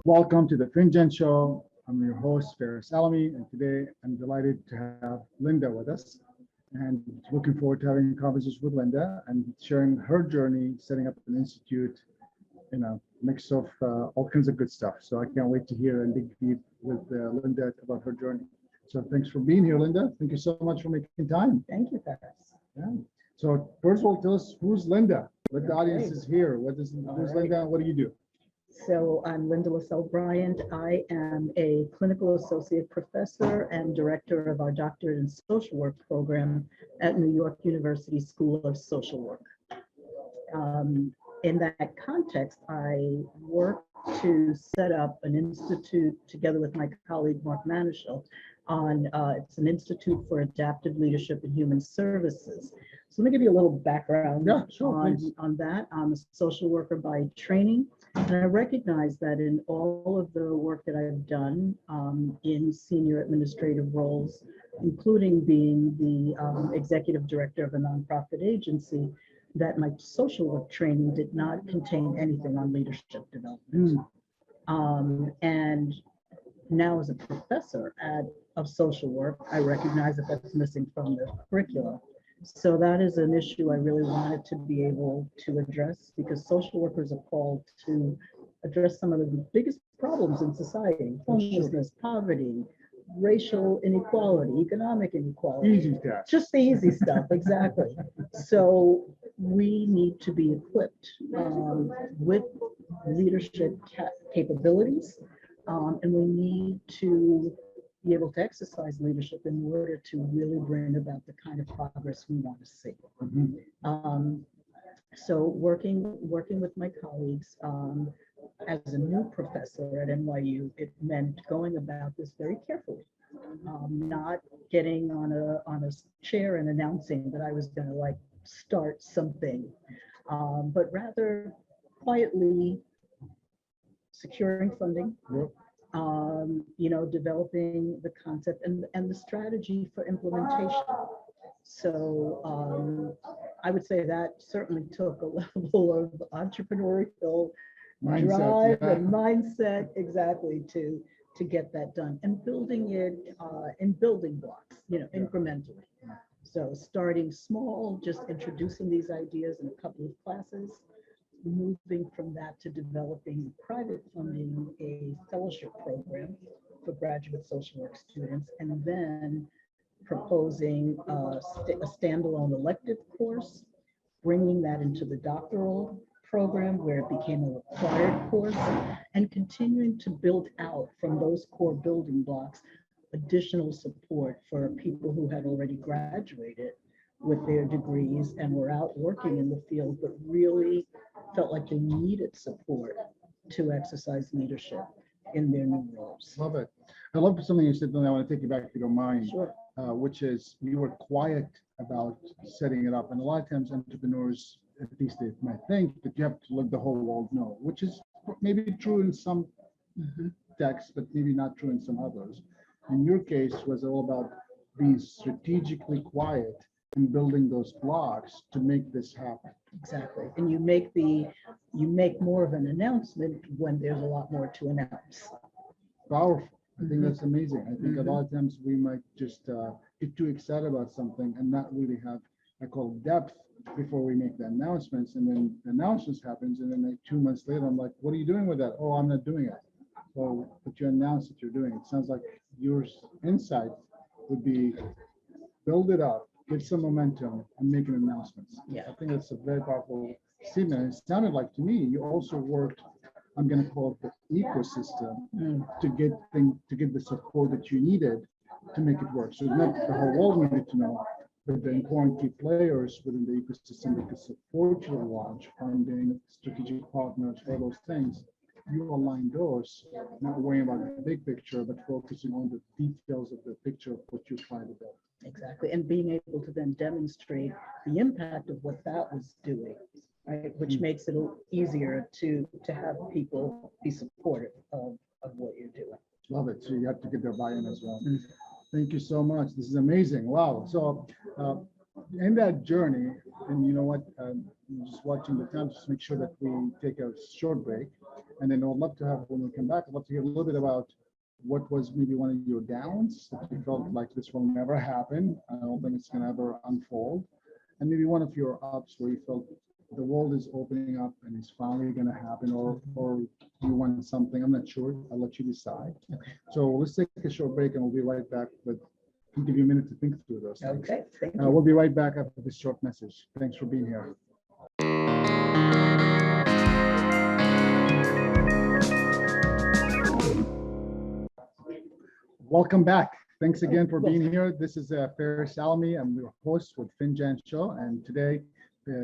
Welcome to the Finjan Show. I'm your host, Faris Alami, and today I'm delighted to have Linda with us. And looking forward to having conversations with Linda and sharing her journey, setting up an institute, mix of all kinds of good stuff. So I can't wait to hear and dig deep with Linda about her journey. So thanks for being here, Linda. Thank you so much for making time. Thank you, Faris. Yeah. So first of all, tell us who's Linda. Let the audience is here. Who's Linda? And what do you do? So I'm Linda Lausell Bryant. I am a clinical associate professor and director of our doctorate in social work program at New York University School of Social Work. In that context, I work to set up an institute together with my colleague Mark Manischel on it's an institute for adaptive leadership in human services. So let me give you a little background on that. I'm a social worker by training, and I recognize that in all of the work that I've done in senior administrative roles, including being the executive director of a nonprofit agency, that my social work training did not contain anything on leadership development. And now as a professor of social work, I recognize that that's missing from the curriculum. So that is an issue I really wanted to be able to address, because social workers are called to address some of the biggest problems in society: homelessness, poverty, racial inequality, economic inequality. Easy stuff. Just the easy stuff, exactly. So we need to be equipped with leadership capabilities, and we need to be able to exercise leadership in order to really bring about the kind of progress we want to see. So working with my colleagues as a new professor at NYU, it meant going about this very carefully, not getting on a chair and announcing that I was going to start something, but rather quietly securing funding. Developing the concept and the strategy for implementation. So I would say that certainly took a level of entrepreneurial drive and mindset, exactly, to get that done, and building it in building blocks, incrementally. So starting small, just introducing these ideas in a couple of classes, moving from that to developing private funding, a fellowship program for graduate social work students, and then proposing a standalone elective course, bringing that into the doctoral program where it became a required course, and continuing to build out from those core building blocks additional support for people who had already graduated with their degrees and were out working in the field, but really felt like they needed support to exercise leadership in their new roles. Love it. I love something you said, and I want to take you back if you don't mind. Sure. Which is you were quiet about setting it up. And a lot of times entrepreneurs, at least they might think that you have to let the whole world know, which is maybe true in some texts, but maybe not true in some others. In your case, was all about being strategically quiet and building those blocks to make this happen. Exactly. And you make more of an announcement when there's a lot more to announce. Powerful. I think that's amazing. I think a lot of times we might just get too excited about something and not really have, I call it, depth before we make the announcements. And then the announcements happens, and then 2 months later, I'm like, what are you doing with that? Oh, I'm not doing it. So, but you announce that you're doing it. Sounds like your insight would be build it up, get some momentum, and make an announcement. Yeah. I think that's a very powerful statement. It sounded like to me you also worked, I'm going to call it the ecosystem, to get the support that you needed to make it work. So not the whole world needed to know, but the important key players within the ecosystem that could support your launch, funding, strategic partners, all those things. You align those, not worrying about the big picture, but focusing on the details of the picture of what you're trying to build. Exactly. And being able to then demonstrate the impact of what that was doing, right? Which makes it easier to have people be supportive of what you're doing. Love it. So you have to get their buy-in as well. Thank you so much. This is amazing. Wow. So in that journey, and you know what, just watching the time, just make sure that we take a short break. And then I'd love to have, when we come back, I'd love to hear a little bit about what was maybe one of your downs that you felt like this will never happen. I don't think it's gonna ever unfold. And maybe one of your ups where you felt the world is opening up and it's finally gonna happen, or you want something, I'm not sure, I'll let you decide. Okay. So let's take a short break and we'll be right back, but I'll give you a minute to think through those things. Okay, thank you. We'll be right back after this short message. Thanks for being here. Welcome back. Thanks again for being here. This is Faris Alami. I'm your host with Finjan Show, and today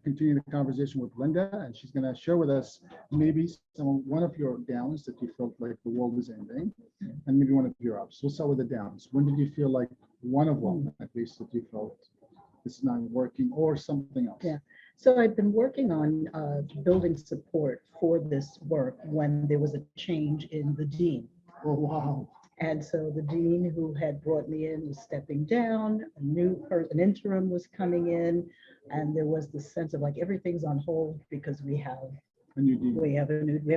continuing the conversation with Linda, and she's going to share with us maybe one of your downs that you felt like the world is ending, and maybe one of your ups. We'll start with the downs. When did you feel like one of them, at least, that you felt this is not working, or something else? Yeah. So I've been working on building support for this work when there was a change in the dean. Oh, wow. And so the dean who had brought me in was stepping down, a new person, an interim was coming in, and there was the sense of like everything's on hold because we have we have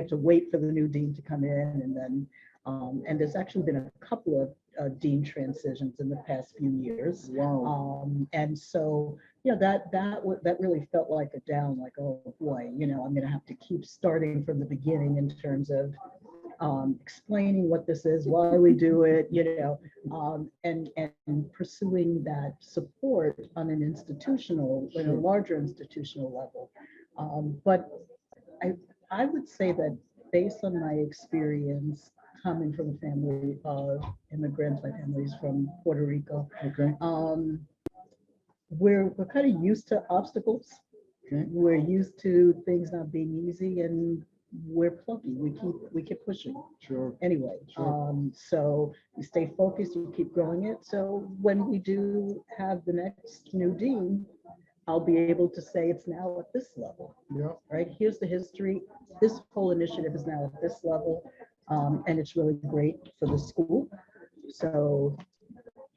to wait for the new dean to come in, and then and there's actually been a couple of dean transitions in the past few years. Wow. And so that really felt like a down, like, oh boy, I'm going to have to keep starting from the beginning in terms of explaining what this is, why we do it, and pursuing that support on an institutional, at a larger institutional level. But I would say that based on my experience coming from a family of immigrants, my family's from Puerto Rico. Okay. We're kind of used to obstacles. Okay. We're used to things not being easy, and we're plucky. We keep pushing. Sure. Anyway, so you stay focused, you keep growing it. So when we do have the next new dean, I'll be able to say it's now at this level. Yeah. Right. Here's the history. This whole initiative is now at this level, and it's really great for the school. So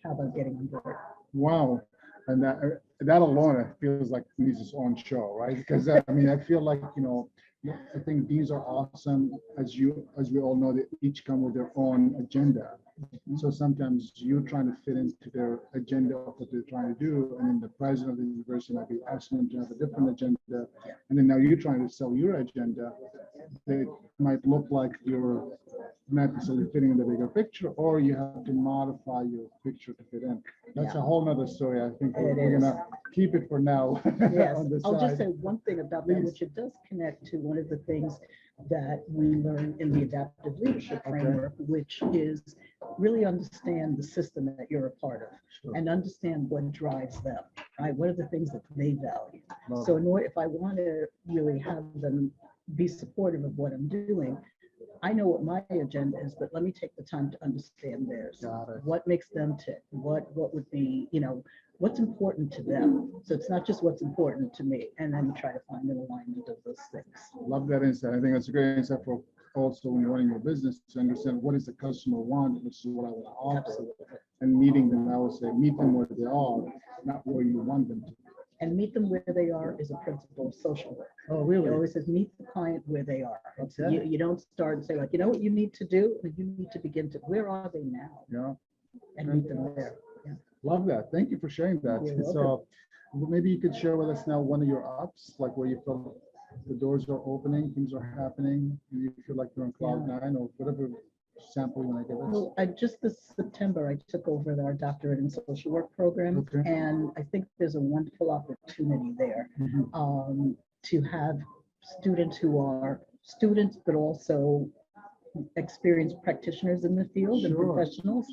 how about getting on board? Wow. And that alone feels like needs its own show, right? Because I mean, I feel like, I think these are awesome, as we all know, they each come with their own agenda. So sometimes you're trying to fit into their agenda of what they're trying to do, and then the president of the university might be asking them to have a different agenda, and then now you're trying to sell your agenda. It might look like you're not necessarily fitting in the bigger picture, or you have to modify your picture to fit in. That's a whole nother story. I think we're gonna keep it for now. Yes, on the I'll just side. say one thing about that, which it does connect to one of the things that we learn in the adaptive leadership framework, which is really understand the system that you're a part of and understand what drives them, right? What are the things that they value? So if I want to really have them be supportive of what I'm doing, I know what my agenda is, but let me take the time to understand theirs. Got it. What makes them tick? What would be, what's important to them? So it's not just what's important to me, and then try to find an alignment of those things. Love that insight. I think that's a great insight for also when you're running your business to understand what does the customer want, which is what I want to offer. Absolutely. And meeting them, I would say, meet them where they are, not where you want them to. And meet them where they are is a principle of social work. Oh, really? It always says meet the client where they are. So Okay. you don't start and say like, what you need to do? You need to begin to, where are they now? Yeah. And meet them there. Yeah. Love that. Thank you for sharing that. You're So maybe you could share with us now one of your ups, like where you feel the doors are opening, things are happening, and you feel like you're on cloud nine, or whatever sample you want to give us. Well, just this September, I took over our doctorate in social work program, Okay. and I think there's a wonderful opportunity there to have students who are students, but also experienced practitioners in the field and professionals,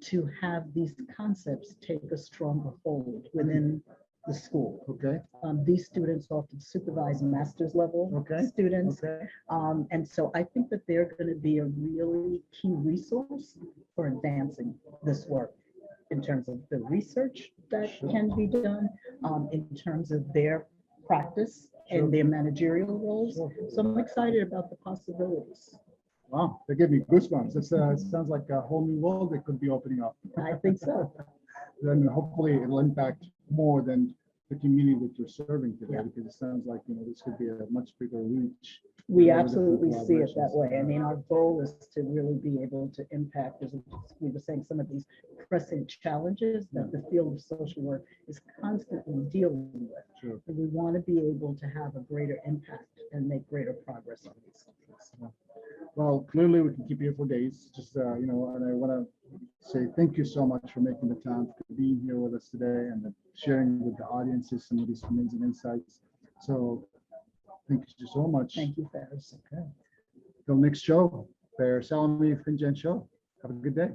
to have these concepts take a stronger hold within the school. Okay. These students often supervise master's level students. And so I think that they're going to be a really key resource for advancing this work in terms of the research that can be done, in terms of their practice and their managerial roles. So I'm excited about the possibilities. Wow, that gave me goosebumps. It sounds like a whole new world that could be opening up. I think so. Then hopefully it'll impact more than the community that you're serving today, because it sounds like this could be a much bigger reach We Whatever different absolutely see it that collaborations. way. I mean, our goal is to really be able to impact, as we were saying, some of these pressing challenges that the field of social work is constantly dealing with. Sure. And we want to be able to have a greater impact and make greater progress on these things. Well, clearly we can keep you here for days. Just, you know, and I want to say thank you so much for making the time to be here with us today and sharing with the audiences some of these amazing insights. So thank you so much. Thank you, Faris. Okay. Till next show, Faris Alami, Finjan Show. Have a good day.